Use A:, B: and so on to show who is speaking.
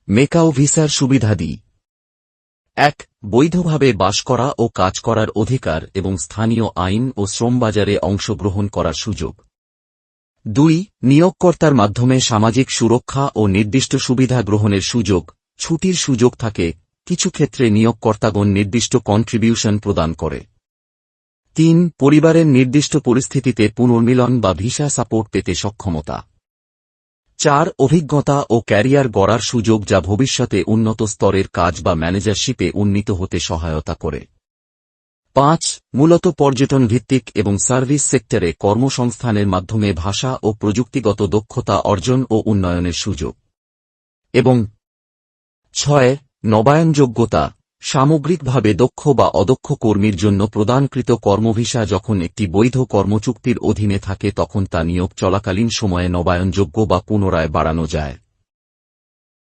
A: Macaw ভিসার সুবিধাদি ১. বৈধভাবে বাস করা ও কাজ করার অধিকার এবং স্থানীয় আইন ও শ্রমবাজারে অংশগ্রহণ করার সুযোগ। ২. নিয়োগকর্তার মাধ্যমে সামাজিক সুরক্ষা ও নির্দিষ্ট সুবিধা গ্রহণের সুযোগ, ছুটির সুযোগ থাকে, কিছু ক্ষেত্রে নিয়োগকর্তাগণ নির্দিষ্ট কন্ট্রিবিউশন প্রদান করে। ৩. পরিবারের নির্দিষ্ট পরিস্থিতিতে পুনর্মিলন বা ভিসা সাপোর্ট পেতে সক্ষমতা। ৪. অভিজ্ঞতা ও ক্যারিয়ার গড়ার সুযোগ যা ভবিষ্যতে উন্নত স্তরের কাজ বা ম্যানেজারশিপে উন্নীত হতে সহায়তা করে। ৫. মূলত পর্যটন ভিত্তিক এবং সার্ভিস সেক্টরে কর্মসংস্থানের মাধ্যমে ভাষা ও প্রযুক্তিগত দক্ষতা অর্জন ও উন্নয়নের সুযোগ। এবং ৬. নবায়নযোগ্যতা, সামগ্রিকভাবে দক্ষ বা অদক্ষ কর্মীর জন্য প্রদানকৃত কর্মভিসা যখন একটি বৈধ কর্মচুক্তির অধীনে থাকে তখন তা নিয়োগ চলাকালীন সময়ে নবায়নযোগ্য বা পুনরায় বাড়ানো যায়।